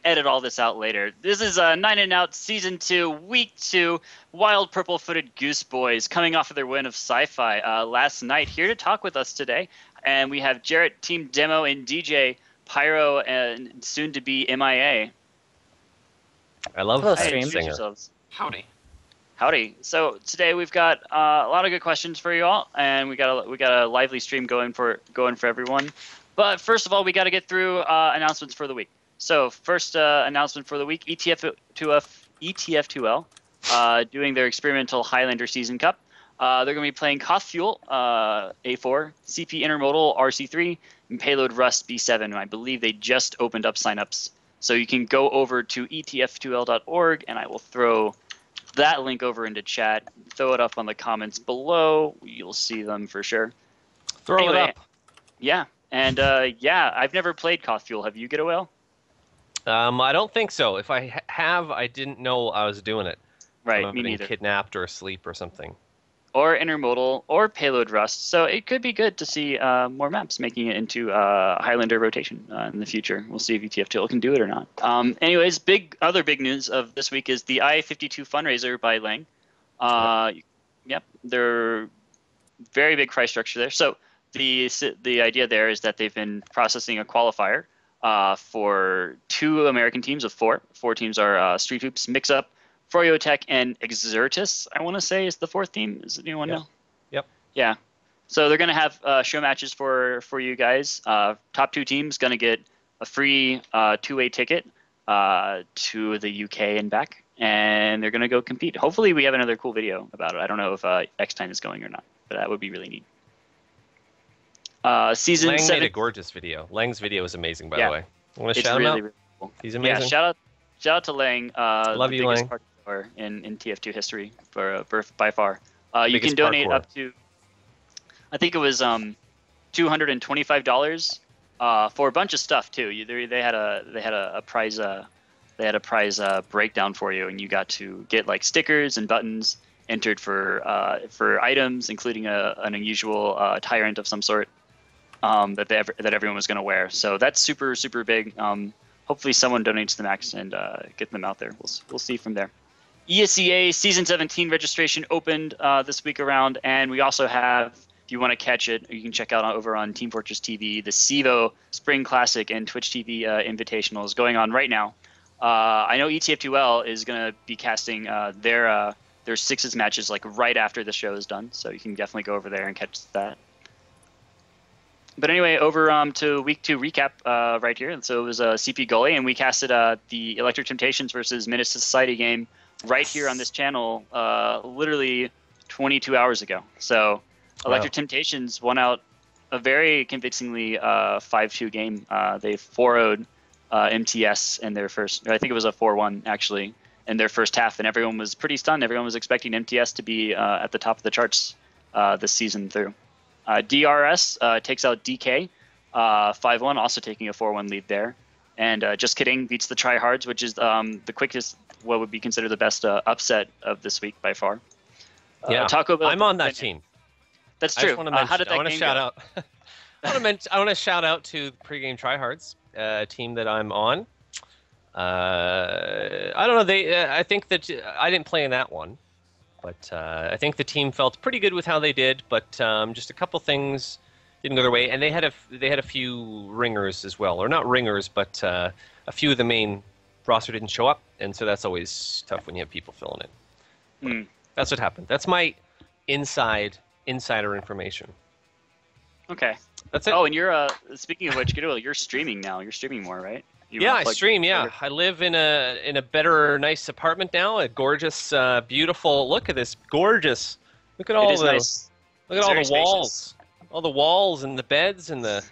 edit all this out later. This is 9 and Out Season 2, Week 2, Wild Purple-Footed Gooseboys coming off of their win of Sci-Fi last night. Here to talk with us today, and we have Jarrett, Team Demo, and Deejay, Pyro, and soon-to-be MIA. I love the stream singer. Howdy. So today we've got a lot of good questions for you all, and we got a lively stream going for everyone. But first of all, we got to get through announcements for the week. So first announcement for the week: ETF2L doing their experimental Highlander Season Cup. They're going to be playing Koth Fuel A4, CP Intermodal RC3, and Payload Rust B7. I believe they just opened up signups. So you can go over to etf2l.org, and I will throw that link over into chat. Throw it up on the comments below. You'll see them for sure. Throw it up. Yeah. And I've never played Koth Fuel. Have you, Get a Whale? I don't think so. If I have, I didn't know I was doing it. Right, me neither. Kidnapped or asleep or something. Or Intermodal or Payload Rust. So it could be good to see more maps making it into Highlander rotation in the future. We'll see if ETF2L can do it or not. Anyways, other big news of this week is the I-52 fundraiser by Lang. Yep, they're very big price structure there. So the idea there is that they've been processing a qualifier for 2 American teams of 4. 4 teams are Street Hoops, Mix Up, Froyo Tech, and Exertus, I want to say, is the 4th team. Does anyone know? Yep. Yeah. So they're going to have show matches for you guys. Top 2 teams going to get a free 2-way ticket to the UK and back, and they're going to go compete. Hopefully we have another cool video about it. I don't know if X-Time is going or not, but that would be really neat. Season Lang 7 made a gorgeous video. Lang's video is amazing, by the way. I want to shout him out. Really cool. He's amazing. Yeah, shout out to Lang. Love the you, biggest Lang. party thrower in TF2 history by far. You can donate up to, I think it was $225 for a bunch of stuff too. They had a prize breakdown for you, and you got to get like stickers and buttons entered for items, including an unusual tyrant of some sort that everyone was going to wear. So that's super big. Hopefully someone donates the max and get them out there. We'll see from there. ESEA Season 17 registration opened this week around, and we also have, if you want to catch it, you can check out over on Team Fortress TV, the CEVO Spring Classic and Twitch TV Invitational is going on right now. I know ETF2L is going to be casting their Sixes matches like right after the show is done, so you can definitely go over there and catch that. But anyway, over to Week 2 recap right here. And so it was CP Gully, and we casted the Electric Temptations versus Menace to Society game right here on this channel literally 22 hours ago. So Electric Temptations won out a very convincingly 5-2 game. They 4-0'd MTS in their first, I think it was a 4-1 actually, in their first half, and everyone was pretty stunned. Everyone was expecting MTS to be at the top of the charts this season through. DRS takes out DK 5-1, also taking a 4-1 lead there. And Just Kidding beats the Tryhards, which is the quickest, what would be considered the best upset of this week by far. Taco Bell, I'm on that team. That's true. How did that game go? I want to shout out to the pregame Tryhards, team that I'm on. I don't know. I think that I didn't play in that one. But I think the team felt pretty good with how they did, but just a couple things didn't go their way, and they had a few ringers as well, or not ringers, but a few of the main roster didn't show up, and so that's always tough when you have people filling in. That's what happened. That's my insider information. Okay. That's it. Oh, and you're speaking of which, you're streaming now. You're streaming more, right? I stream. Yeah, I live in a better, nice apartment now. A gorgeous, beautiful. Look at this, gorgeous. Look at all the nice. Look at all the walls, all the walls and the beds and the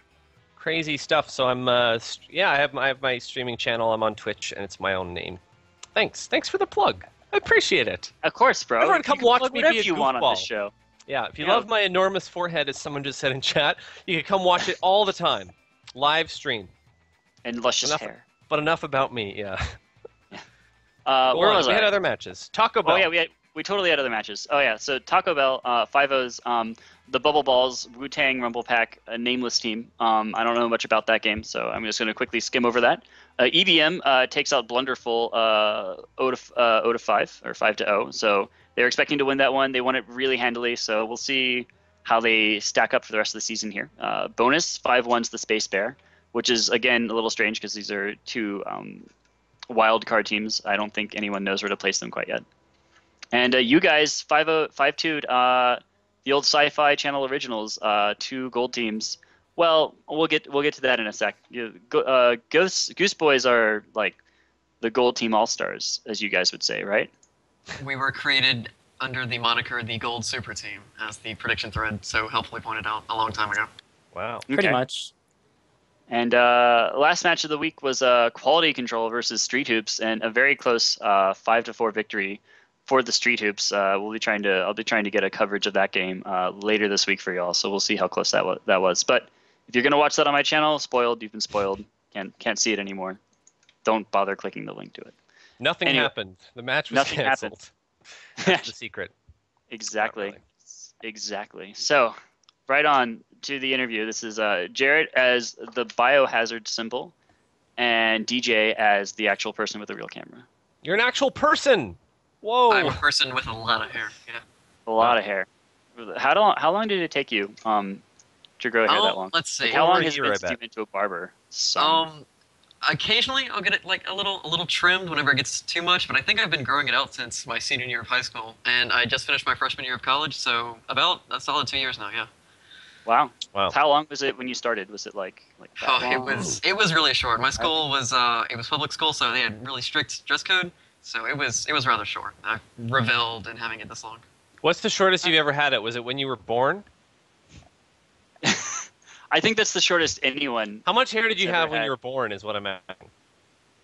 crazy stuff. So I'm I have my streaming channel. I'm on Twitch, and it's my own name. Thanks for the plug. I appreciate it. Of course, bro. Everyone, come watch me be a you goofball. Want on this show. Yeah, if you love my enormous forehead, as someone just said in chat, you can come watch it all the time, live stream. And luscious hair. But enough about me, yeah. Where was I? We had other matches. Taco Bell. Oh, yeah, we totally had other matches. Oh yeah, so Taco Bell, 5-0's, the Bubble Balls, Wu-Tang Rumble Pack, a nameless team. I don't know much about that game, so I'm just going to quickly skim over that. EBM takes out Blunderful 0-5 or 5-0. So they're expecting to win that one. They won it really handily, so we'll see how they stack up for the rest of the season here. Bonus 5-1's the Space Bear, which is again a little strange because these are two wild card teams. I don't think anyone knows where to place them quite yet. And you guys 5-2'd the old Sci-Fi Channel originals, 2 gold teams. Well, we'll get to that in a sec. Gooseboys are like the gold team all-stars, as you guys would say, right? We were created under the moniker the Gold Super Team, as the prediction thread so helpfully pointed out a long time ago. Wow. Pretty much. And last match of the week was Quality Control versus Street Hoops, and a very close 5-4 victory for the Street Hoops. I'll be trying to get a coverage of that game later this week for y'all. So we'll see how close that was. But if you're gonna watch that on my channel, spoiled. You've been spoiled. Can't see it anymore. Don't bother clicking the link to it. Nothing happened. The match was canceled. That's the secret. Exactly. So, right on to the interview. This is Jarrett as the biohazard symbol, and Deejay as the actual person with the real camera. You're an actual person. Whoa. I'm a person with a lot of hair. Yeah. A lot of hair. How long did it take you to grow hair that long? Let's see. Like, how long has it been since you've been to a barber? Occasionally I'll get it like a little trimmed whenever it gets too much, but I think I've been growing it out since my senior year of high school, and I just finished my freshman year of college, so about a solid 2 years now. Yeah. Wow. How long was it when you started? Was it like that long? It was really short. My school was public school, so they had really strict dress code. So it was rather short. I reveled in having it this long. What's the shortest you've ever had it? Was it when you were born? I think that's the shortest anyone. How much hair did you have when you were born is what I'm asking.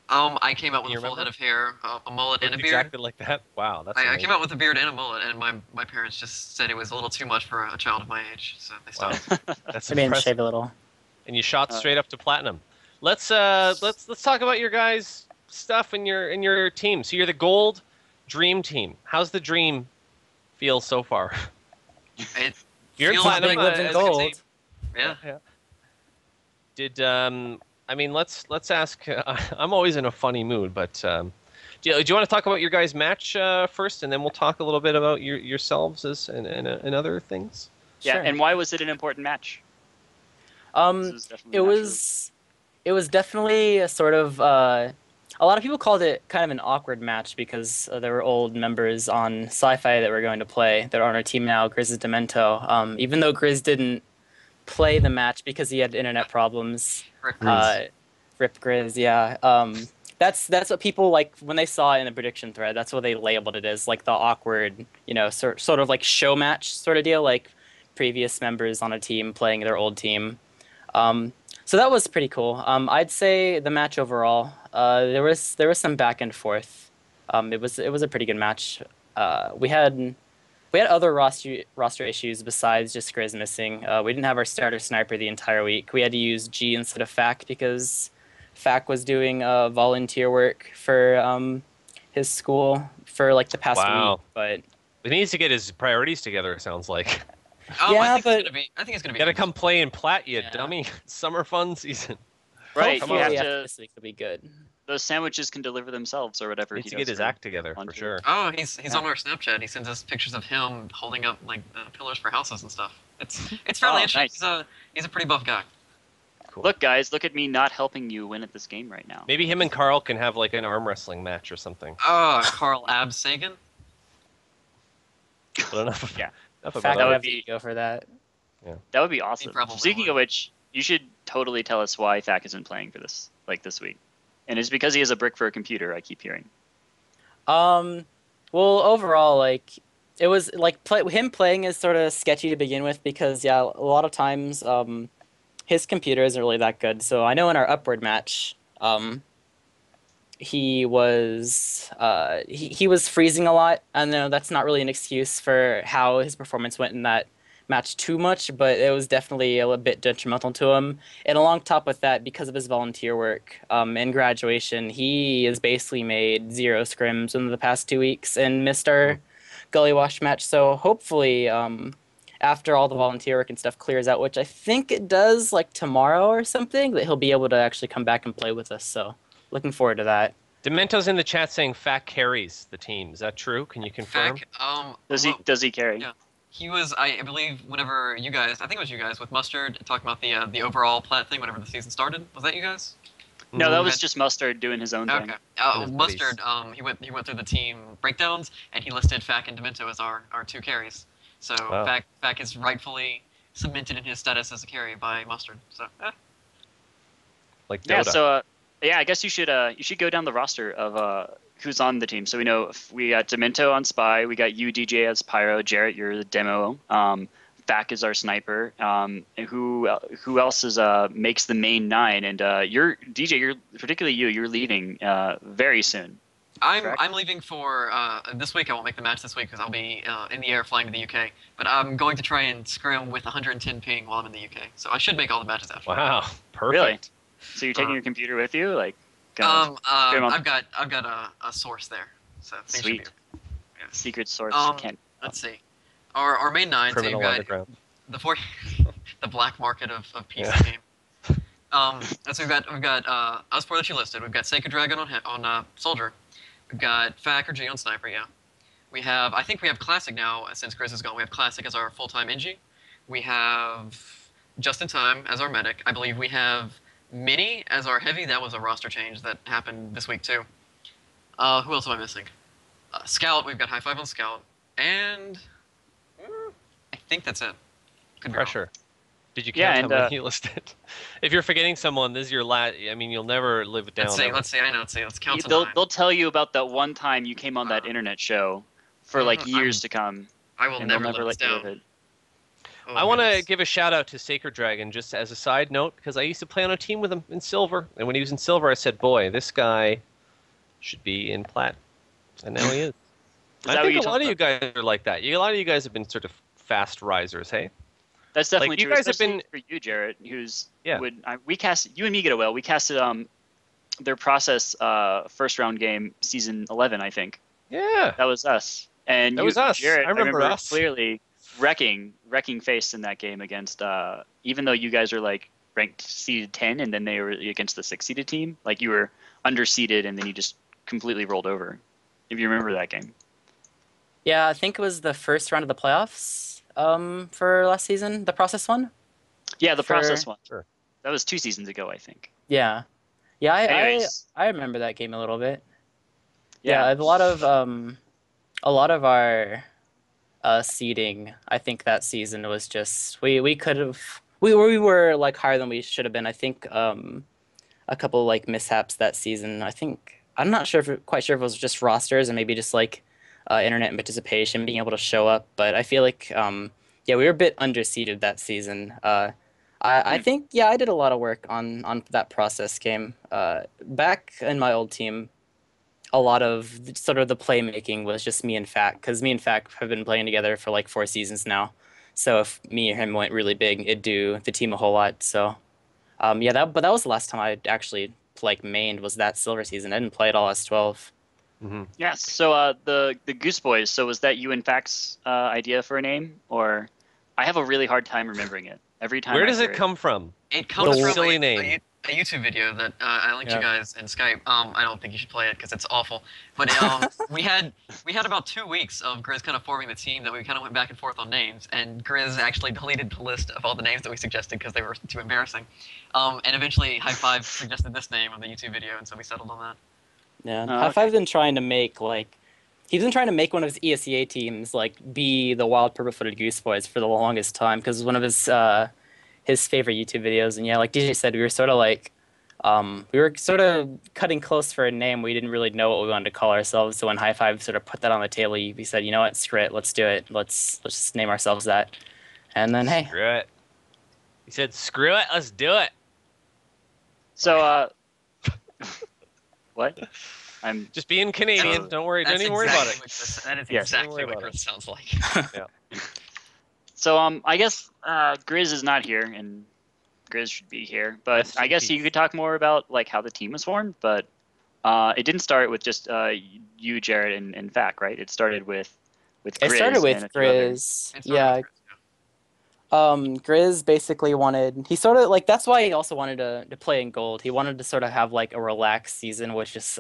I came out with a full head of hair, a mullet, and a beard. Exactly like that? Wow, that's I came out with a beard and a mullet, and my parents just said it was a little too much for a child of my age, so they stopped. Wow. That's I mean, impressive. shave a little. And you shot straight up to platinum. Let's talk about your guys' stuff in your team. So you're the gold dream team. How's the dream feel so far? It You're in feels platinum. big, lives in as you can gold. see. Yeah. Did I mean let's ask. I'm always in a funny mood, but do you want to talk about your guys' match first, and then we'll talk a little bit about yourselves and other things. Yeah, Sure. and why was it an important match? It was definitely a sort of a lot of people called it kind of an awkward match because there were old members on Sci-Fi that were going to play that are on our team now. Grizz is Demento. Even though Grizz didn't play the match because he had internet problems. Rick Rip Grizz, yeah. That's what people like when they saw it in the prediction thread. That's what they labeled it as, like the awkward, sort of like show match sort of deal, like previous members on a team playing their old team. So that was pretty cool. I'd say the match overall, there was some back and forth. It was a pretty good match. We had other roster issues besides just Grizz missing. We didn't have our starter sniper the entire week. We had to use G instead of Fac because Fac was doing volunteer work for his school for like the past week. But he needs to get his priorities together. It sounds like. Yeah, I think it's gonna be. Gotta come play in Platt, you dummy. Summer fun season. Right. hopefully You have after to, this week will be good. those sandwiches can deliver themselves or whatever. Needs he to does get his for act together for volunteer. sure. Oh, he's on our Snapchat. He sends us pictures of him holding up like pillars for houses and stuff. It's fairly interesting. Nice. He's a pretty buff guy. Cool. Look, guys, look at me not helping you win at this game right now. Maybe him and Carl can have like an arm wrestling match or something. Oh, Carl Ab Sagan. But enough Fac about would would have be- to go for that. That would be awesome. probably Speaking would. of which, you should totally tell us why Thack isn't playing for this week. And it's because he has a brick for a computer, I keep hearing. Well, overall, like it was like him playing is sort of sketchy to begin with because a lot of times his computer isn't really that good. So I know in our upward match, he was he was freezing a lot. I know that's not really an excuse for how his performance went in that match too much, but it was definitely a little bit detrimental to him. And along top with that, because of his volunteer work in graduation, he has basically made 0 scrims in the past 2 weeks and missed our gully wash match. So hopefully, after all the volunteer work and stuff clears out, which I think it does, like tomorrow or something, that he'll be able to actually come back and play with us. So looking forward to that. Demento's in the chat saying Fat carries the team. Is that true? Can you confirm? Does he carry? Yeah. He was, I believe, whenever you guys, I think it was you guys with Mustard talking about the overall plat thing whenever the season started. Was that you guys? No, that was just Mustard doing his own thing. Okay. His Mustard, he went through the team breakdowns and he listed Fac and Demento as our two carries. So Wow. Fac is rightfully cemented in his status as a carry by Mustard. So Like Dota. Yeah, so I guess you should go down the roster of who's on the team. So we know we got Demento on Spy, we got you DJ as Pyro, Jarrett you're the demo, Fac is our sniper, and who else is makes the main 9, and you're DJ, you're leaving very soon. I'm leaving for this week. I won't make the match this week because I'll be in the air flying to the UK. But I'm going to try and scrim with 110 ping while I'm in the UK. So I should make all the matches after. Wow, perfect. Really? So you're taking your computer with you, like? I've got a source there. So things should be- Sweet. Secret source. Can't. Let's see. Our main 9. So you've Criminal got underground. the black market of PC Yeah. game. So we've got us 4 that you listed. We've got Sacred Dragon on Soldier. We've got Fac or G on Sniper. Yeah. I think we have Classic now since Grizz is gone. We have Classic as our full-time NG. We have Just in Time as our medic. I believe we have Mini as our heavy. That was a roster change that happened this week too. Who else am I missing? Scout. We've got High Five on Scout, and I think that's it. Could be wrong. Pressure. Did you Yeah, count and, how many you listed? If you're forgetting someone, this is your last. I mean, you'll never live it down. Let's see. I know. Let's count to They'll 9. tell you about that one time you came on that internet show for like years to come. I will And never they'll let never this let you down. live it. Oh, I want to goodness. give a shout out to Sacred Dragon just as a side note because I used to play on a team with him in Silver, and when he was in Silver, I said, "Boy, this guy should be in Plat," and now he is. that I what think you a lot of told you guys are like that. A lot of you guys have been sort of fast risers, hey? That's definitely Like, you true. guys have especially been- for you, Jarrett, who's Yeah. we cast you and me get a well. We casted their process first round game season 11, I think. Yeah. That was us. And That you, was us. Jarrett, I remember us. clearly wrecking face in that game against even though you guys are like ranked seeded 10 and then they were against the 6 seeded team, like you were underseeded and then you just completely rolled over. If you remember that game. Yeah, I think it was the first round of the playoffs for last season, the process one. Yeah, the For- process one. Sure. That was 2 seasons ago, I think. Yeah, yeah, Anyways. I remember that game a little bit. Yeah. Yeah, a lot of our seeding, I think that season was just we could have we were like higher than we should have been. I think a couple like mishaps that season. I think I'm not sure quite sure if it was just rosters and maybe just like internet and participation being able to show up. But I feel like yeah, we were a bit underseeded that season. I think yeah, I did a lot of work on that process game. Back in my old team, a lot of sort of the playmaking was just me and Fac, because me and Fac have been playing together for like 4 seasons now. So if me or him went really big, it'd do the team a whole lot. So yeah, but that was the last time I actually like mained was that silver season. I didn't play at all S12. Mm-hmm. Yes. So the Gooseboys. So was that you and Fac's idea for a name, or I have a really hard time remembering it every time. Where I does hear it come from? It comes What a from silly name. a YouTube video that I linked Yeah. you guys in Skype. I don't think you should play it because it's awful. But we had about 2 weeks of Grizz kind of forming the team that we kind of went back and forth on names, and Grizz actually deleted the list of all the names that we suggested because they were too embarrassing. And eventually, High Five suggested this name on the YouTube video, and so we settled on that. Yeah, Oh, High Five's been trying to make like he's been trying to make one of his ESEA teams like be the Wild Purple-Footed Gooseboys for the longest time because one of his favorite YouTube videos. And yeah, like DJ said, we were sort of like we were sort of cutting close for a name. We didn't really know what we wanted to call ourselves. So when High Five sort of put that on the table, we said, you know what, screw it, let's do it. Let's just name ourselves that. And then hey, Screw it. He said, "Screw it, let's do it." So what? I'm Just being Canadian. Don't worry. Don't That's even worry about exactly it. That is Yes. exactly Don't worry what about Grizz it. sounds like. so I guess Grizz is not here and Grizz should be here, but I guess you could talk more about like how the team was formed. But it didn't start with just you, Jarrett, and Fac, right? It started with with It Grizz started with and a few others. Grizz. It started Yeah, with Chris, yeah. Grizz basically wanted. He sort of like that's why he also wanted to play in gold. He wanted to sort of have like a relaxed season, which is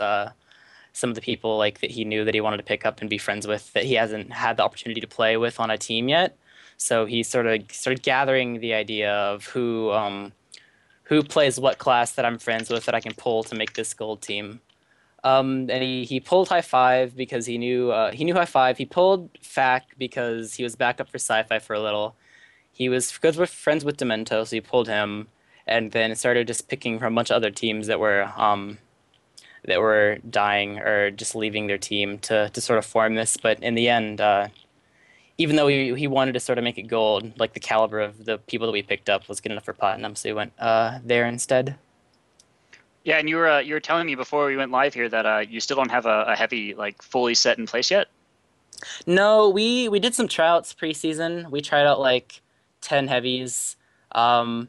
some of the people like that he knew that he wanted to pick up and be friends with that he hasn't had the opportunity to play with on a team yet. So he sort of started gathering the idea of who plays what class that I'm friends with that I can pull to make this gold team. And he pulled High Five because he knew High Five. He pulled Fac because he was back up for Sci-Fi for a little. He was good with friends with Demento, so he pulled him, and then started just picking from a bunch of other teams that were dying or just leaving their team to sort of form this. But in the end, even though he wanted to sort of make it gold, like the caliber of the people that we picked up was good enough for platinum, so he went there instead. Yeah, and you were telling me before we went live here that you still don't have a heavy like fully set in place yet. No, we did some tryouts preseason. We tried out like 10 heavies. I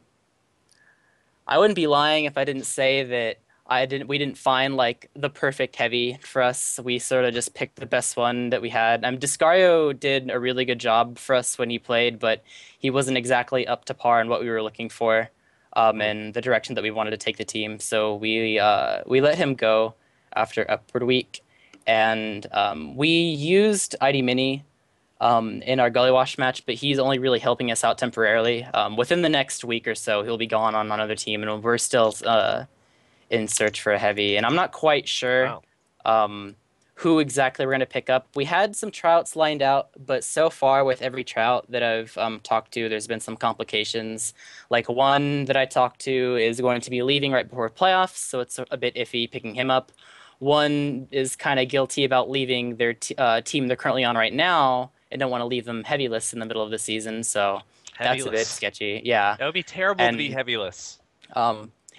wouldn't be lying if I didn't say that we didn't find like the perfect heavy for us. We sort of just picked the best one that we had. Discario did a really good job for us when he played, but he wasn't exactly up to par in what we were looking for, and the direction that we wanted to take the team. So we let him go after Upward Week, and we used ID Mini in our Gully Wash match, but he's only really helping us out temporarily. Within the next week or so, he'll be gone on another team, and we're still in search for a heavy. And I'm not quite sure who exactly we're going to pick up. We had some tryouts lined out, but so far with every tryout that I've talked to, there's been some complications. Like one that I talked to is going to be leaving right before playoffs, so it's a bit iffy picking him up. One is kind of guilty about leaving their team they're currently on right now and don't want to leave them heavyless in the middle of the season, so that's a bit sketchy. Yeah. That would be terrible to be heavyless.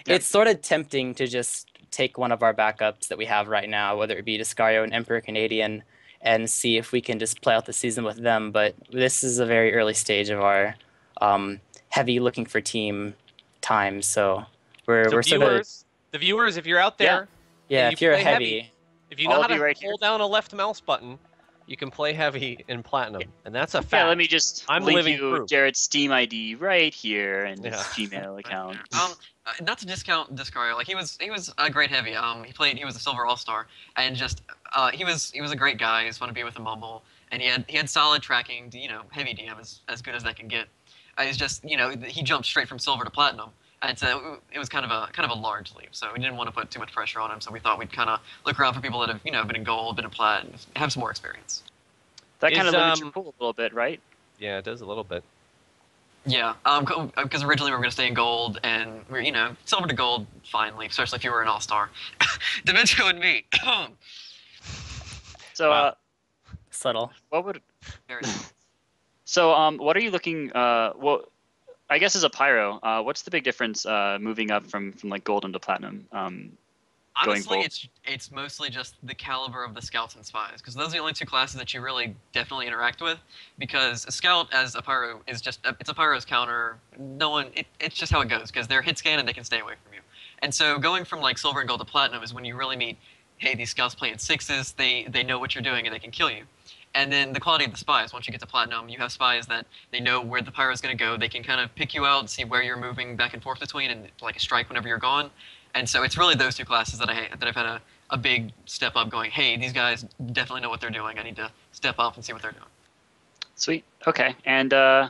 It's sort of tempting to just take one of our backups that we have right now, whether it be Descario and Emperor Canadian, and see if we can just play out the season with them. But this is a very early stage of our heavy looking for team time, so we're sort of the viewers, if you're out there, yeah, if you're a heavy, if you know how to right hold down a left mouse button, you can play heavy in platinum, and that's a fact. Yeah, let me just link you proof. Jarrett's Steam ID right here and his Gmail account. Not to discount Discario, like he was a great heavy. He was a silver all-star, and just he was a great guy. He was fun to be with a Mumble, and he had solid tracking. Heavy DM is as good as that can get. It's just he jumped straight from silver to platinum, and so it was kind of a large leap. So we didn't want to put too much pressure on him. So we thought we'd kind of look around for people that have been in gold, been in plat, and have some more experience. That kind of limits your pool a little bit, right? Yeah, it does a little bit. Yeah, because originally we were going to stay in gold, and we're, silver to gold, finally, especially if you were an all-star. Demento and me. So, subtle. What would... So, what are you looking... well, I guess as a Pyro, what's the big difference moving up from like gold into platinum? Honestly, it's mostly just the caliber of the scouts and spies, because those are the only two classes that you really definitely interact with. Because a scout as a pyro is it's a pyro's counter. It's just how it goes, because they're hit scan and they can stay away from you. And so going from like silver and gold to platinum is when you really meet, hey, these scouts play in sixes. They know what you're doing and they can kill you. And then the quality of the spies. Once you get to platinum, you have spies that they know where the pyro is going to go. They can kind of pick you out, see where you're moving back and forth between, and like strike whenever you're gone. And so it's really those two classes that I've had a big step up going, hey, these guys definitely know what they're doing. I need to step up and see what they're doing. Sweet. Okay. And for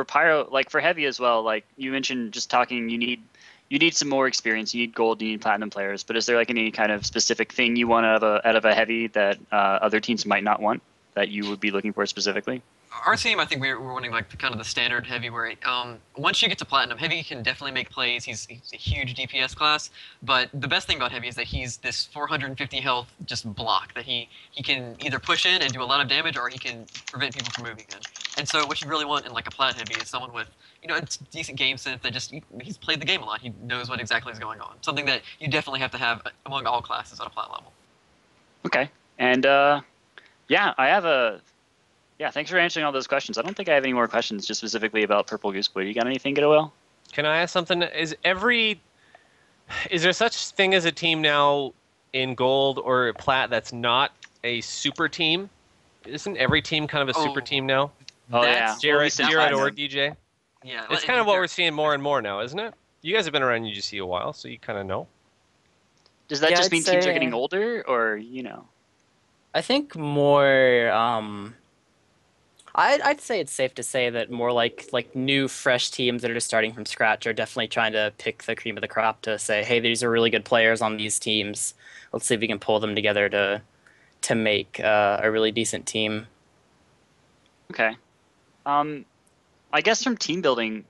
Pyro, like for Heavy as well, like you mentioned just talking, you need some more experience. You need gold, you need platinum players. But is there like any kind of specific thing you want out of a Heavy that other teams might not want that you would be looking for specifically? Our team, I think we're wanting like kind of the standard heavy where once you get to platinum, heavy can definitely make plays. He's a huge DPS class, but the best thing about heavy is that he's this 450 health just block that he can either push in and do a lot of damage, or he can prevent people from moving in. And so what you really want in like a plat heavy is someone with a decent game sense that he's played the game a lot. He knows what exactly is going on. Something that you definitely have to have among all classes at a plat level. Okay, and thanks for answering all those questions. I don't think I have any more questions just specifically about Purple Gooseboy. You got anything, Goodwill? Can I ask something? Is there such thing as a team now in gold or plat that's not a super team? Isn't every team kind of a super team now? Oh yeah, That's- Jarrett, Well, Jarrett or Platinum. DJ? Yeah, It's kind of what we're seeing more and more now, isn't it? You guys have been around UGC a while, so you kind of know. Does that Yeah, just I'd mean teams are say- getting older, or I think more. I'd say it's safe to say that more like new, fresh teams that are just starting from scratch are definitely trying to pick the cream of the crop to say, hey, these are really good players on these teams. Let's see if we can pull them together to make a really decent team. Okay. I guess from team building,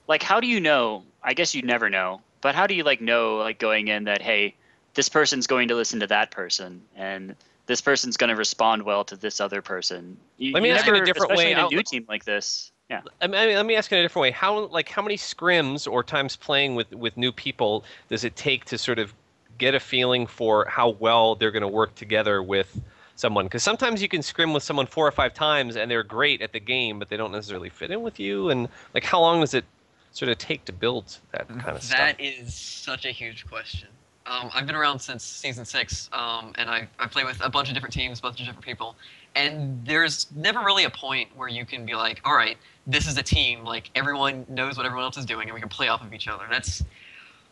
like, how do you know? I guess you never know, but how do you know, going in that, hey, this person's going to listen to that person, and this person's going to respond well to this other person? Let me ask it a different especially way. in a new team like this. Yeah. I mean, let me ask it a different way. How many scrims or times playing with new people does it take to sort of get a feeling for how well they're going to work together with someone? Because sometimes you can scrim with someone 4 or 5 times and they're great at the game, but they don't necessarily fit in with you. And how long does it sort of take to build that kind of stuff? That is such a huge question. I've been around since season 6, and I play with a bunch of different teams, a bunch of different people, and there's never really a point where you can be like, all right, this is a team, everyone knows what everyone else is doing, and we can play off of each other.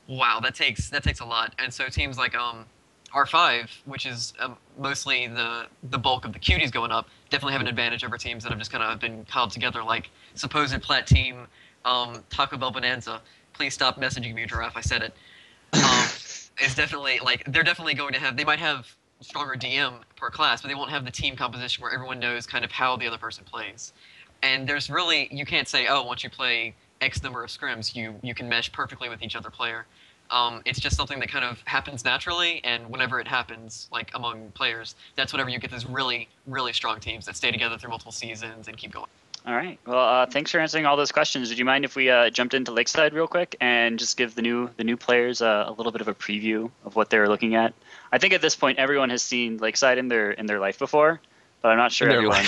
Wow, that takes a lot. And so teams like R5, which is mostly the bulk of the cuties going up, definitely have an advantage over teams that have just kind of been cobbled together, like supposed Plat team, Taco Bell Bonanza. Please stop messaging me, Giraffe. I said it. Is definitely they're definitely going to have. They might have stronger DM per class, but they won't have the team composition where everyone knows kind of how the other person plays. And there's really, you can't say, oh, once you play X number of scrims, you can mesh perfectly with each other player. It's just something that kind of happens naturally, and whenever it happens, among players, that's whenever you get these really, really strong teams that stay together through multiple seasons and keep going. All right. Well, thanks for answering all those questions. Would you mind if we jumped into Lakeside real quick and just give the new players a little bit of a preview of what they're looking at? I think at this point everyone has seen Lakeside in their life before, but I'm not sure everyone.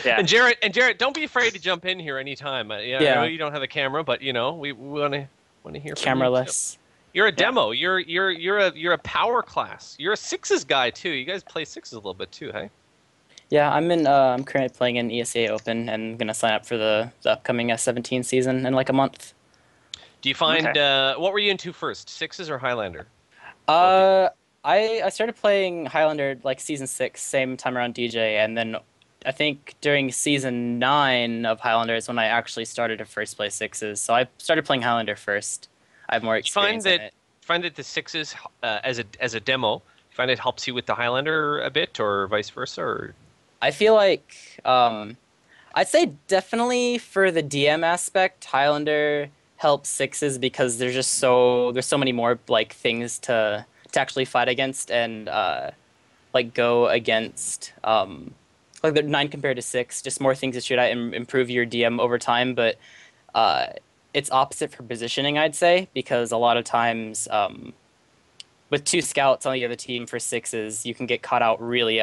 Yeah. And Jarrett, don't be afraid to jump in here anytime. I know you don't have a camera, but we want to hear from you. Cameraless. You're a demo. You're a power class. You're a sixes guy too. You guys play sixes a little bit too, hey? Yeah, I'm currently playing in ESA Open and gonna sign up for the upcoming S17 season in a month. Do you find what were you into first, sixes or Highlander? I started playing Highlander season 6, same time around DJ, and then I think during season 9 of Highlander is when I actually started to first play sixes. So I started playing Highlander first. I have more experience in it. Find that the sixes as a demo, you find it helps you with the Highlander a bit, or vice versa, or? I feel like I'd say definitely for the DM aspect, Highlander helps sixes because there's so many more things to actually fight against and go against. They're 9 compared to 6, just more things to shoot at and improve your DM over time. But it's opposite for positioning, I'd say, because a lot of times with 2 scouts on the other team for sixes, you can get caught out really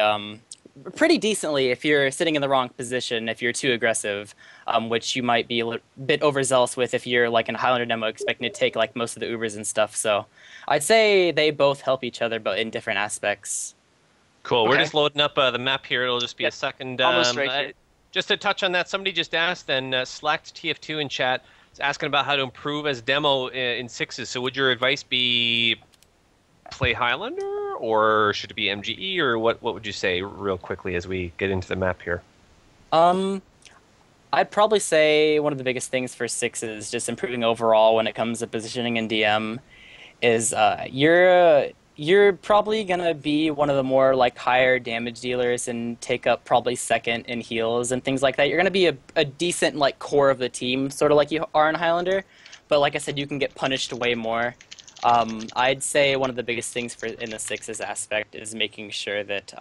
pretty decently if you're sitting in the wrong position, if you're too aggressive, which you might be a bit overzealous with if you're in a Highlander demo expecting to take most of the Ubers and stuff. So I'd say they both help each other, but in different aspects. Cool. Okay. We're just loading up the map here. It'll just be a second. Almost right here. Just to touch on that, somebody just asked and slacked TF2 in chat. Is asking about how to improve as demo in sixes. So would your advice be play Highlander, or should it be MGE, or what would you say real quickly as we get into the map here? I'd probably say one of the biggest things for sixes, just improving overall when it comes to positioning and DM, is you're probably gonna be one of the more higher damage dealers and take up probably second in heals and things like that. You're gonna be a decent core of the team, sort of like you are in Highlander, but like I said, you can get punished way more. I'd say one of the biggest things in the sixes aspect is making sure that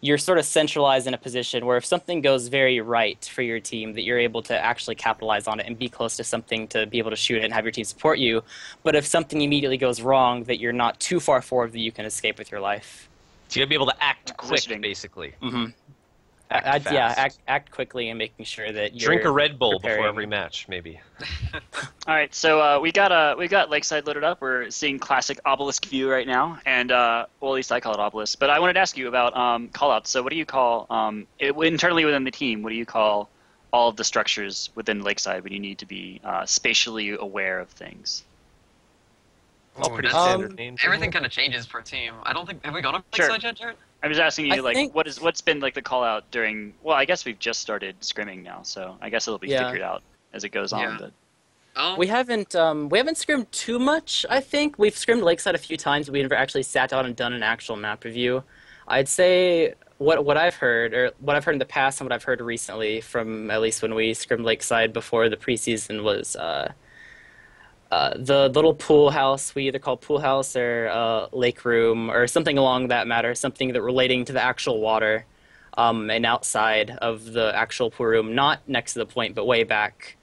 you're sort of centralized in a position where if something goes very right for your team, that you're able to actually capitalize on it and be close to something to be able to shoot it and have your team support you. But if something immediately goes wrong, that you're not too far forward that you can escape with your life. So you gotta be able to act quick, Positioning. basically. Mm-hmm. act quickly and making sure that you're Drink a Red Bull preparing. before every match, maybe. All right, so we got Lakeside loaded up. We're seeing classic obelisk view right now, and well, at least I call it obelisk. But I wanted to ask you about callouts. So what do you call internally within the team? What do you call all of the structures within Lakeside when you need to be spatially aware of things? All pretty that's- standard names. Everything kind of changes per team. I don't think have we gone up Sure. Lakeside yet, Jarrett? I'm just asking you, I think- what's been like the call out during? Well, I guess we've just started scrimming now, so I guess it'll be Yeah. figured out as it goes on. Yeah. But We haven't scrimmed too much. I think we've scrimmed Lakeside a few times. But we never actually sat down and done an actual map review. I'd say what I've heard, or what I've heard in the past, and what I've heard recently from at least when we scrimmed Lakeside before the preseason was the little pool house. We either call pool house or lake room or something along that matter. Something that relating to the actual water, and outside of the actual pool room, not next to the point, but way back.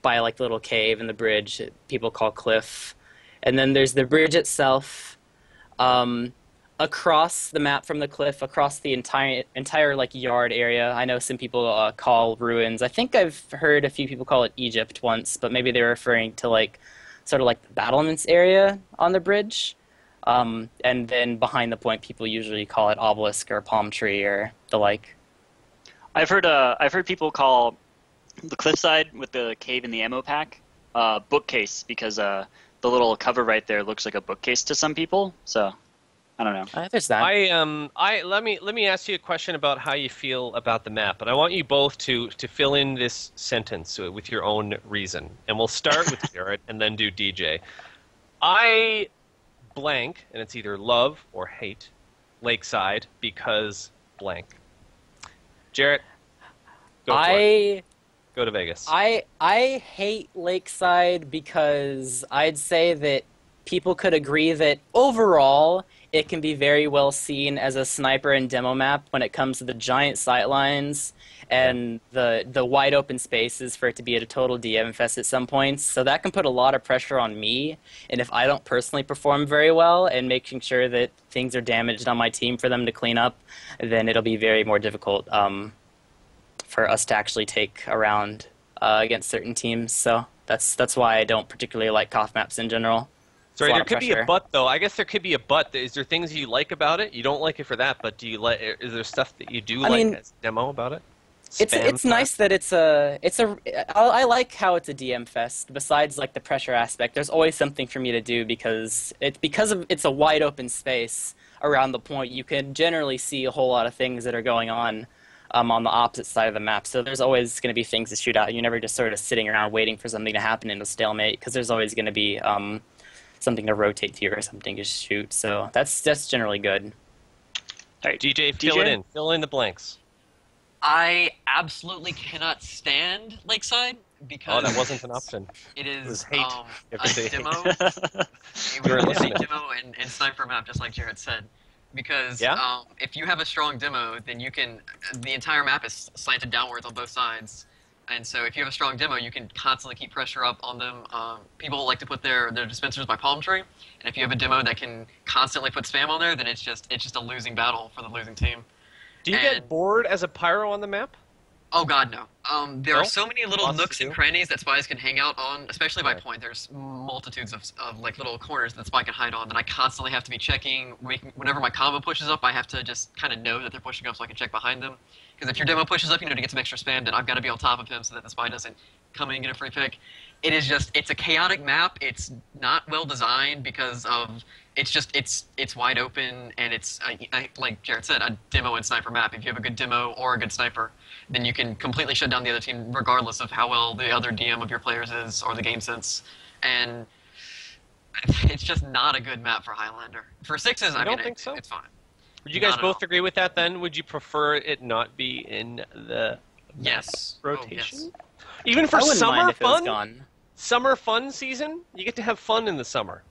By like the little cave and the bridge that people call cliff. And then there's the bridge itself, across the map from the cliff, across the entire like yard area. I know some people call ruins. I think I've heard a few people call it Egypt once, but maybe they're referring to like sort of like the battlements area on the bridge. And then behind the point, people usually call it obelisk or palm tree or the like. I've heard people call the cliffside with the cave and the ammo pack bookcase, because the little cover right there looks like a bookcase to some people. So I don't know. There's that. Let me ask you a question about how you feel about the map, but I want you both to fill in this sentence with your own reason, and we'll start with Jarrett and then do DJ. I blank, and it's either love or hate Lakeside because blank. Jarrett, go for it. Go to Vegas. I hate Lakeside because I'd say that people could agree that overall it can be very well seen as a sniper and demo map when it comes to the giant sightlines and the wide open spaces for it to be at a total DM fest at some points. So that can put a lot of pressure on me, and if I don't personally perform very well and making sure that things are damaged on my team for them to clean up, then it'll be very more difficult for us to actually take around against certain teams. So that's why I don't particularly like COF maps in general. Sorry, there could be a but though. I guess there could be a but. Is there things you like about it? You don't like it for that, but do you like? Is there stuff that you do like as demo about it? It's nice that I like how it's a DM fest. Besides like the pressure aspect, there's always something for me to do because it's a wide open space around the point. You can generally see a whole lot of things that are going on the opposite side of the map. So there's always going to be things to shoot at. You're never just sort of sitting around waiting for something to happen in a stalemate, because there's always going to be something to rotate to or something to shoot. So that's generally good. All right, DJ, fill it in. Fill in the blanks. I absolutely cannot stand Lakeside because that wasn't an option. It is hate. a demo. You're a listening. demo and sniper map, just like Jarrett said. Because if you have a strong demo, then the entire map is slanted downwards on both sides. And so if you have a strong demo, you can constantly keep pressure up on them. People like to put their dispensers by palm tree. And if you have a demo that can constantly put spam on there, then it's just a losing battle for the losing team. Do you get bored as a pyro on the map? Oh god, no. There are so many little Lots nooks and crannies that spies can hang out on, especially by point. There's multitudes of like little corners that spy can hide on that I constantly have to be checking. Whenever my combo pushes up, I have to just kind of know that they're pushing up so I can check behind them. Because if your demo pushes up, to get some extra spam, then I've got to be on top of him so that the spy doesn't come in and get a free pick. It's a chaotic map. It's not well designed because of it's wide open, and it's like Jarrett said, a demo and sniper map. If you have a good demo or a good sniper, then you can completely shut down the other team regardless of how well the other DM of your players is or the game sense. And it's just not a good map for Highlander. For sixes, I don't think so. It's fine. Would you guys both agree with that then? Would you prefer it not be in the rotation? Oh, yes. Even for summer fun? Gone. Summer fun season? You get to have fun in the summer.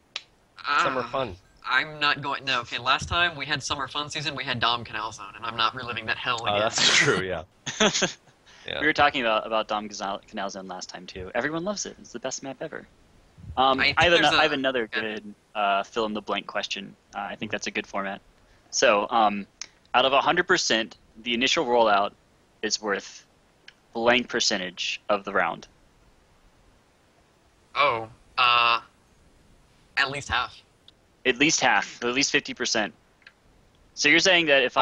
Summer fun. I'm not going... No, okay, last time we had summer fun season, we had Dom Canal Zone, and I'm not reliving that hell again. Oh, that's true, yeah. We were talking about Dom Canal Zone last time, too. Everyone loves it. It's the best map ever. I have another good fill-in-the-blank question. I think that's a good format. So, out of 100% the initial rollout is worth blank percentage of the round. Oh, at least half. At least half, at least 50%. So you're saying that if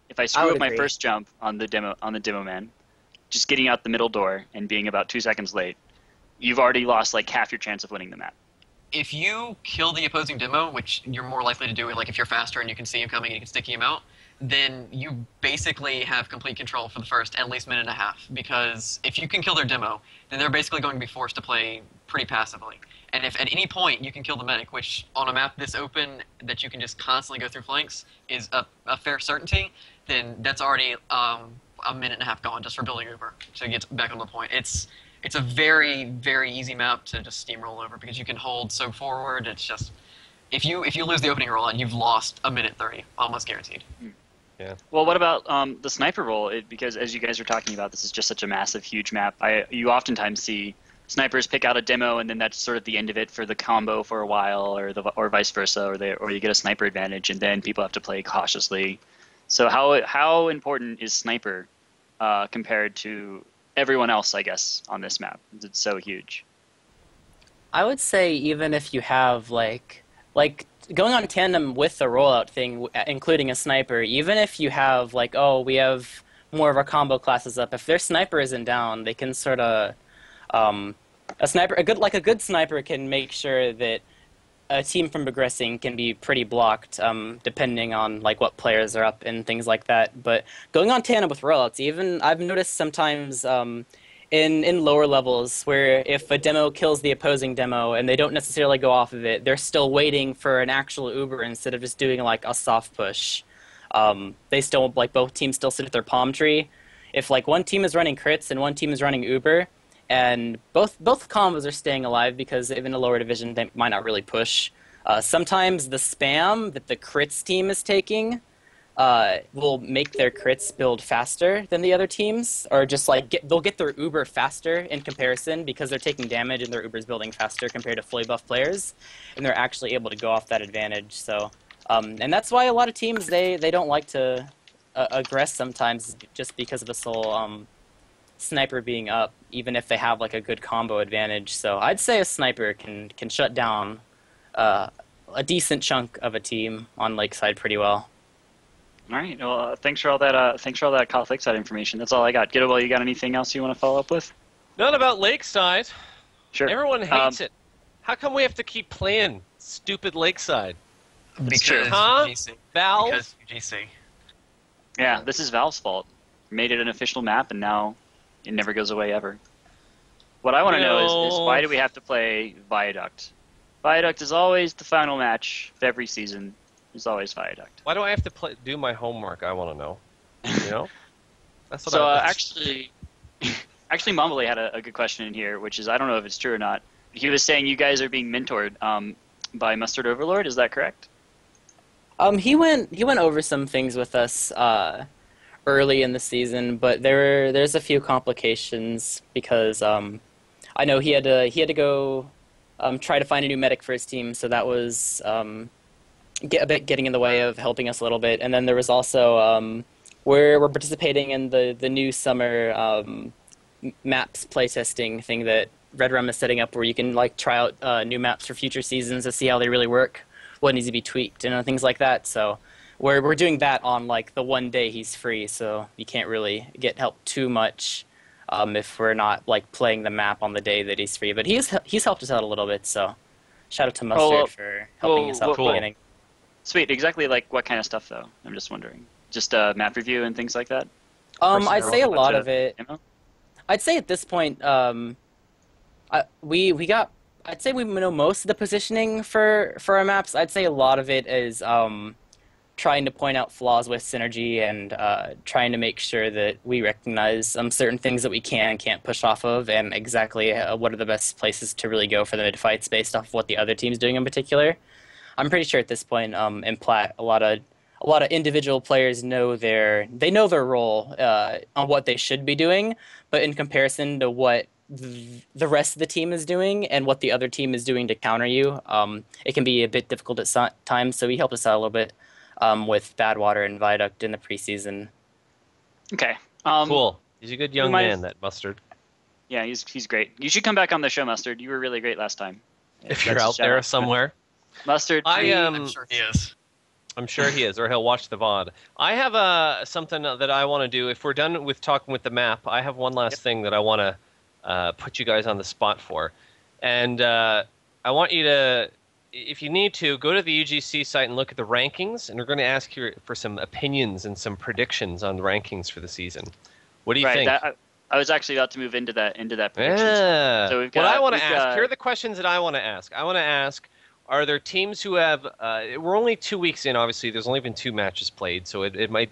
if I screw up my agree. first jump on the demo man, just getting out the middle door and being about 2 seconds late, you've already lost like half your chance of winning the map. If you kill the opposing demo, which you're more likely to do it, like if you're faster and you can see him coming and you can sticky him out, then you basically have complete control for the first at least minute and a half. Because if you can kill their demo, then they're basically going to be forced to play pretty passively. And if at any point you can kill the medic, which on a map this open that you can just constantly go through flanks is a fair certainty, then that's already a minute and a half gone just for building Uber to get back on the point. It's a very, very easy map to just steamroll over because you can hold so forward. It's just if you lose the opening rollout, you've lost a minute 30, almost guaranteed. Yeah. Well, what about the sniper role? Because as you guys are talking about, this is just such a massive, huge map. You oftentimes see snipers pick out a demo, and then that's sort of the end of it for the combo for a while, or vice versa, or you get a sniper advantage, and then people have to play cautiously. So how important is sniper compared to everyone else, I guess, on this map? It's so huge. I would say even if you have like going on tandem with the rollout thing, including a sniper, even if you have like, oh, we have more of our combo classes up, if their sniper isn't down, they can sort of a good sniper can make sure that a team from progressing can be pretty blocked, depending on like what players are up and things like that. But going on tandem with rollouts, even I've noticed sometimes in lower levels where if a demo kills the opposing demo and they don't necessarily go off of it, they're still waiting for an actual Uber instead of just doing like a soft push. They still like both teams still sit at their palm tree. If like one team is running crits and one team is running Uber, and both combos are staying alive because even in a lower division they might not really push. Sometimes the spam that the crits team is taking will make their crits build faster than the other teams, or just like they'll get their Uber faster in comparison because they're taking damage and their Uber's building faster compared to fully buffed players, and they're actually able to go off that advantage. So, and that's why a lot of teams they don't like to aggress sometimes just because of this whole sniper being up, even if they have like a good combo advantage. So I'd say a sniper can shut down a decent chunk of a team on Lakeside pretty well. All right. Well, thanks for all that. Thanks for all that Call Lakeside information. That's all I got. Gettable, you got anything else you want to follow up with? Not about Lakeside. Sure. Everyone hates it. How come we have to keep playing stupid Lakeside? Because true. Huh? UGC. Valve? Because UGC. Yeah, this is Valve's fault. Made it an official map, and now it never goes away ever. What I want to know is why do we have to play Viaduct? Viaduct is always the final match of every season. There's always Viaduct. Why do I have to do my homework? I want to know. You know? That's what So I actually, Mamboulay had a good question in here, which is I don't know if it's true or not. He was saying you guys are being mentored by Mustard Overlord. Is that correct? He went over some things with us early in the season, but there's a few complications because I know he had to go try to find a new medic for his team, so that was getting in the way of helping us a little bit. And then there was also we're participating in the new summer maps playtesting thing that Red Rum is setting up, where you can like try out new maps for future seasons to see how they really work, what needs to be tweaked, and things like that. So we're doing that on like the one day he's free, so you can't really get help too much if we're not like playing the map on the day that he's free. But he's helped us out a little bit, so shout out to Mustard for helping us out at the beginning. Sweet. Exactly. Like what kind of stuff though? I'm just wondering. Just map review and things like that. I'd say a lot of it. Demo? I'd say at this point, I'd say we know most of the positioning for our maps. I'd say a lot of it is trying to point out flaws with synergy and trying to make sure that we recognize certain things that we can and can't push off of, and exactly what are the best places to really go for the mid fights based off of what the other team's doing in particular. I'm pretty sure at this point in Plat, a lot of individual players know their role on what they should be doing, but in comparison to what the rest of the team is doing and what the other team is doing to counter you, it can be a bit difficult at times. So he helped us out a little bit with Badwater and Viaduct in the preseason. Okay. Cool. He's a good young man, that Mustard. Yeah, he's great. You should come back on the show, Mustard. You were really great last time. If you're out there somewhere. Mustard, I'm sure he is. I'm sure he is, or he'll watch the VOD. I have something that I want to do. If we're done with talking with the map, I have one last thing that I want to put you guys on the spot for. And I want you to, if you need to, go to the UGC site and look at the rankings, and we're going to ask you for some opinions and some predictions on the rankings for the season. What do you think? I was actually about to move into that prediction. Yeah. So what I want to ask, here are the questions that I want to ask. I want to ask, are there teams who have, we're only 2 weeks in, obviously, there's only been 2 matches played, so it might,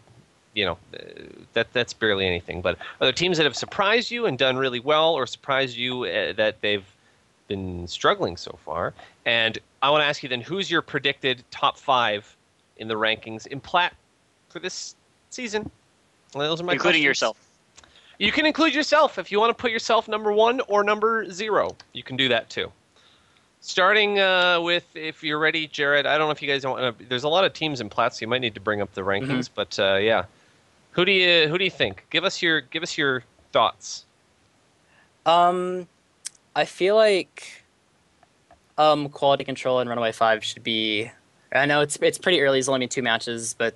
that's barely anything. But are there teams that have surprised you and done really well, or surprised you that they've been struggling so far? And I want to ask you then, who's your predicted top 5 in the rankings in Plat for this season? Well, those are my including questions. Yourself. You can include yourself. If you want to put yourself number 1 or number 0, you can do that too. Starting with, if you're ready, Jarrett, I don't know if you guys want to, there's a lot of teams in Plat, so you might need to bring up the rankings, but yeah. Who do you think? Give us your thoughts. I feel like Quality Control and Runaway 5 should be, I know it's pretty early, it's only been 2 matches, but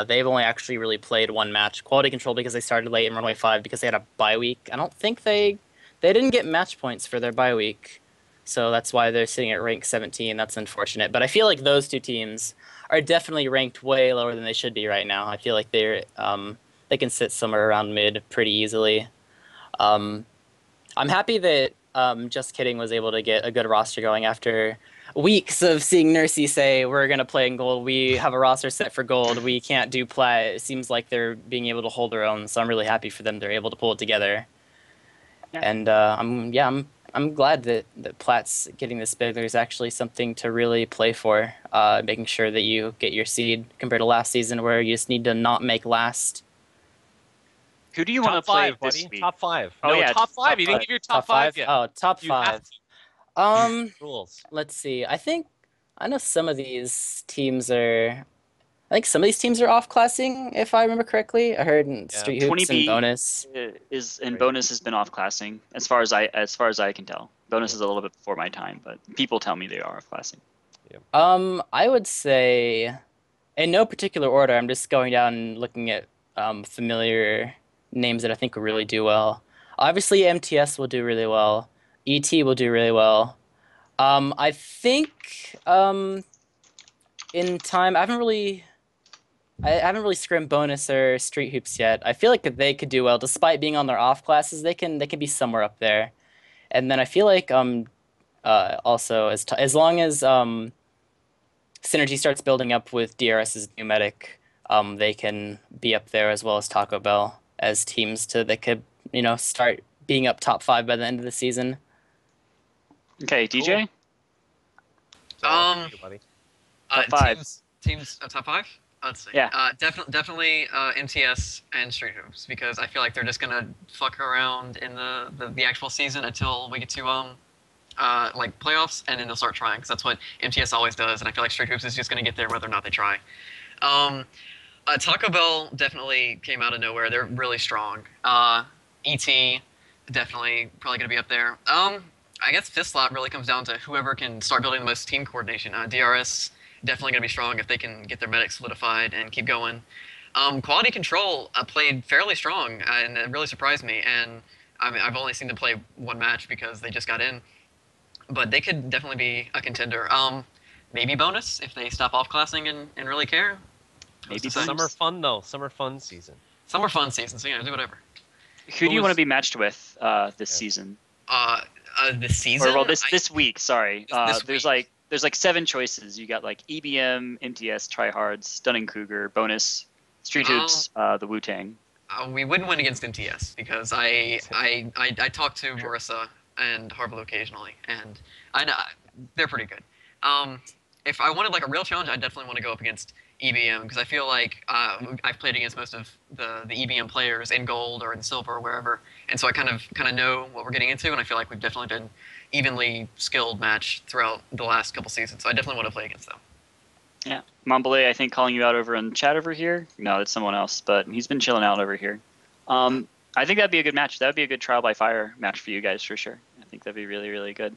they've only actually really played 1 match. Quality Control because they started late, and Runaway 5 because they had a bye week. I don't think they didn't get match points for their bye week, so that's why they're sitting at rank 17. That's unfortunate. But I feel like those 2 teams are definitely ranked way lower than they should be right now. I feel like they can sit somewhere around mid pretty easily. I'm happy that Just Kidding was able to get a good roster going after weeks of seeing Nursey say, we're going to play in gold. We have a roster set for gold. We can't do plat. It seems like they're being able to hold their own, so I'm really happy for them. They're able to pull it together. Yeah. And I'm glad that plat's getting this big. There's actually something to really play for, making sure that you get your seed compared to last season where you just need to not make last. Who do you want to play buddy? this week? Top 5. Oh, No, yeah, top 5. You didn't give your top 5 yet. Oh, top 5. Rules. Let's see. I know some of these teams are. I think some of these teams are off-classing, if I remember correctly. I heard in Street Hoops and Bonus. Bonus has been off-classing as far as I can tell. Bonus is a little bit before my time, but people tell me they are off-classing. Yeah. I would say, in no particular order, I'm just going down and looking at familiar names that I think will really do well. Obviously, MTS will do really well. ET will do really well. I think in time, I haven't really scrimmed Bonus or Street Hoops yet. I feel like they could do well, despite being on their off classes. They can be somewhere up there. And then I feel like also as long as synergy starts building up with DRS's new medic, they can be up there as well as Taco Bell as teams that could start being up top 5 by the end of the season. Okay, DJ. Cool. Top 5. Teams top 5. Let's see. Yeah. Definitely MTS and Street Hoops because I feel like they're just gonna fuck around in the actual season until we get to like playoffs, and then they'll start trying because that's what MTS always does, and I feel like Street Hoops is just gonna get there whether or not they try. Taco Bell definitely came out of nowhere. They're really strong. ET definitely probably gonna be up there. I guess fifth slot really comes down to whoever can start building the most team coordination. DRS definitely going to be strong if they can get their medic solidified and keep going. Quality Control played fairly strong, and it really surprised me. And I mean, I've only seen them play 1 match because they just got in. But they could definitely be a contender. Maybe Bonus if they stop off-classing and really care. Maybe Summer fun, though. Summer fun season. Summer fun season, so do whatever. Who do you want to be matched with this season? This season? Or well, this week. Sorry. This There's like 7 choices. You got like EBM, MTS, Tryhards, Stunning Cougar, Bonus, Street Hoops, the Wu-Tang. We wouldn't win against MTS because I talk to Marissa and Harville occasionally, and I know they're pretty good. If I wanted like a real challenge, I definitely want to go up against EBM because I feel like I've played against most of the EBM players in gold or in silver or wherever, and so I kind of know what we're getting into, and I feel like we've definitely been evenly skilled match throughout the last couple seasons, so I definitely want to play against them. Yeah, Mamboulay, I think calling you out over in chat over here. No, it's someone else, but he's been chilling out over here. I think that'd be a good match. That would be a good trial by fire match for you guys for sure. I think that'd be really, really good.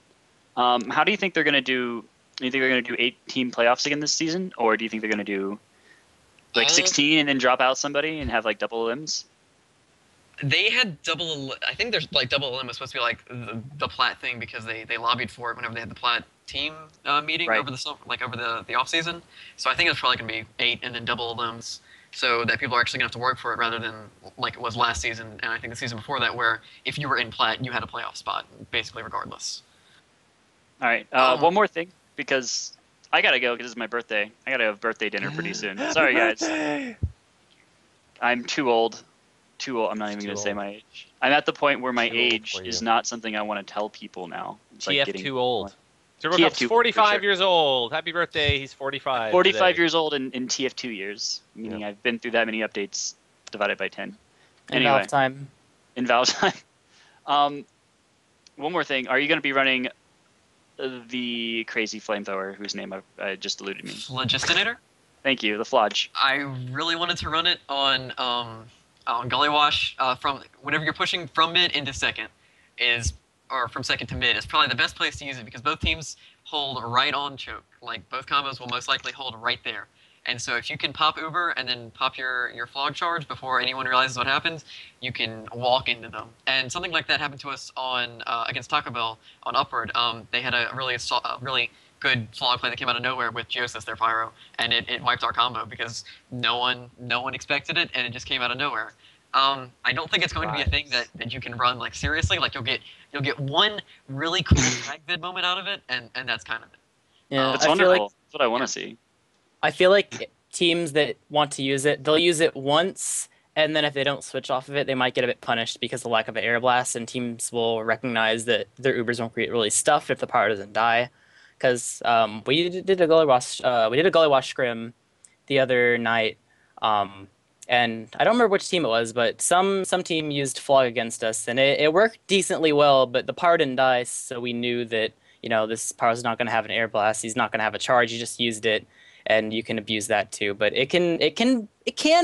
How do you think they're going to do? Do you think they're going to do 8-team playoffs again this season, or do you think they're going to do like 16 and then drop out somebody and have like double elims? They had I think there's like double elim was supposed to be like the plat thing because they lobbied for it whenever they had the plat team meeting over the summer, like over the off season. So I think it's probably gonna be 8 and then double elims, so that people are actually gonna have to work for it rather than like it was last season and I think the season before that, where if you were in plat you had a playoff spot basically regardless. All right, one more thing because I gotta go because it's my birthday. I gotta have birthday dinner pretty soon. Sorry guys, I'm too old. I'm not even going to say my age. I'm at the point where my age is not something I want to tell people now. It's TF2 like getting old. TF2 45 years old. Happy birthday. He's 45. 45 years old in TF2 years, meaning I've been through that many updates divided by 10. In Valve time. In Valve time. One more thing. Are you going to be running the crazy flamethrower whose name I just eluded me? Flogistinator? Thank you. The Flodge. I really wanted to run it on Gully Wash from whenever you're pushing from mid into second or from second to mid is probably the best place to use it because both teams hold right on choke. Like both combos will most likely hold right there. And so if you can pop Uber and then pop your flog charge before anyone realizes what happens, you can walk into them. And something like that happened to us on against Taco Bell on Upward. They had a really good flog play that came out of nowhere with Geosis, their pyro, and it wiped our combo because no one expected it, and it just came out of nowhere. I don't think it's going to be a thing that you can run like seriously. Like you'll get one really cool frag vid moment out of it, and that's kind of it. Yeah, it's wonderful. That's what I want to see. I feel like teams that want to use it, they'll use it once, and then if they don't switch off of it, they might get a bit punished because of the lack of an air blast, and teams will recognize that their Ubers won't get really stuffed if the power doesn't die. Because we did a gully wash scrim the other night, and I don't remember which team it was, but some team used flog against us, and it worked decently well, but the power didn't die, so we knew that this power's not going to have an air blast. He's not going to have a charge. He just used it, and you can abuse that too. But it can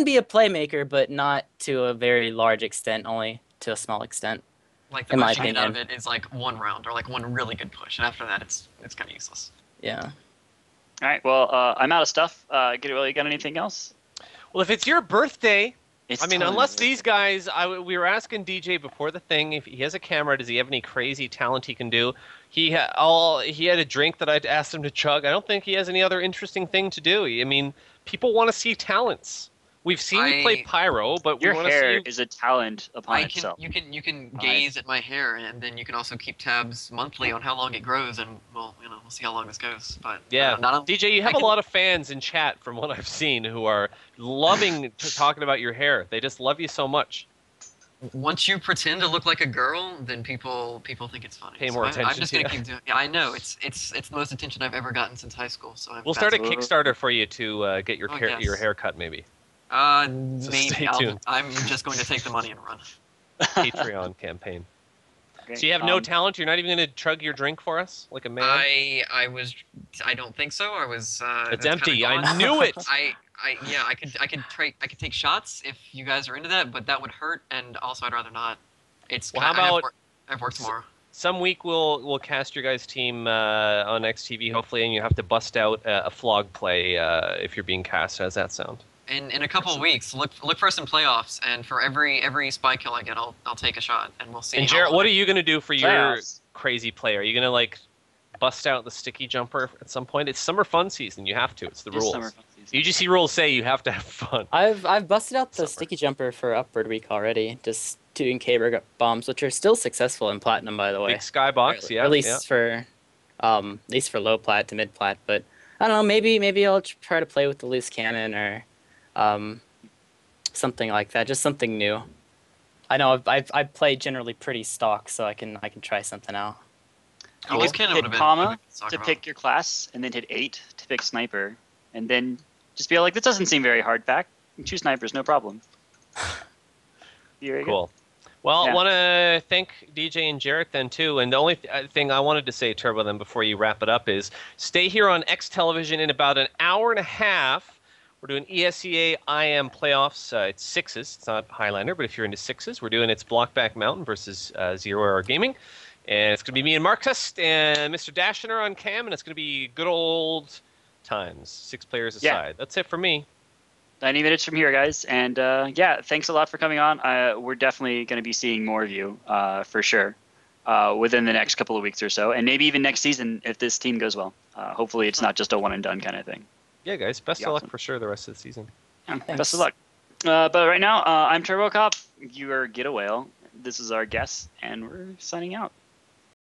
be a playmaker, but not to a very large extent, only to a small extent. Like the most you get out of it is like one round or like one really good push, and after that it's kind of useless. Yeah. All right. Well, I'm out of stuff. You got anything else? Well, if it's your birthday, unless totally these guys, we were asking DJ before the thing if he has a camera, does he have any crazy talent he can do? He had a drink that I'd asked him to chug. I don't think he has any other interesting thing to do. I mean, people want to see talents. We've seen you play pyro, but your we want to see hair is a talent upon itself. You can gaze at my hair, and then you can also keep tabs monthly on how long it grows, and we'll see how long this goes. But yeah, DJ, you have a lot of fans in chat from what I've seen who are loving talking about your hair. They just love you so much. Once you pretend to look like a girl, then people think it's funny. Pay more attention. I'm just gonna keep doing. Yeah, I know it's the most attention I've ever gotten since high school. So we'll start a Kickstarter for you to get your haircut, maybe. Maybe. Stay tuned. I'm just going to take the money and run. Patreon campaign. Okay. So you have no talent? You're not even going to chug your drink for us like a man? I don't think so. I was. It's empty. I knew it. I could take shots if you guys are into that, but that would hurt, and also I'd rather not. How about I have work tomorrow. Some week we'll cast your guys' team on XTV hopefully, and you have to bust out a flog play if you're being cast. How does that sound? In a couple of weeks, look for us in playoffs, and for every spy kill I get, I'll take a shot, and we'll see. And Jarrett, what are you gonna do for your crazy play? Are you gonna bust out the sticky jumper at some point? It's summer fun season. You have to. It's the rules. UGC rules say you have to have fun. I've busted out the sticky jumper for Upward Week already. Just doing K-Burger bombs, which are still successful in Platinum, by the way. Big skybox, yeah. At least for low plat to mid plat, but I don't know. Maybe I'll try to play with the loose cannon or something like that. Just something new. I know I play generally pretty stock, so I can try something out. You can hit comma to pick your class, and then hit 8 to pick sniper, and then just be like, this doesn't seem very hard, back. Choose snipers, no problem. Cool. Well, I want to thank DJ and Jarrett then too. And the only thing I wanted to say, Turbo, then before you wrap it up is stay here on X Television in about an hour and a half. We're doing ESEA IM playoffs. It's sixes. It's not Highlander, but if you're into sixes, we're doing it's Blockback Mountain versus Zero Hour Gaming. And it's going to be me and Marcus and Mr. Dashner on cam, and it's going to be good old times. 6 players aside. That's it for me. 90 minutes from here, guys. And yeah, thanks a lot for coming on. We're definitely going to be seeing more of you for sure within the next couple of weeks or so. And maybe even next season if this team goes well. Hopefully it's not just a one and done kind of thing. Yeah, guys. Best of luck for sure the rest of the season. Yeah, best of luck. But right now, I'm TurboCop. You are Get a Whale. This is our guest, and we're signing out.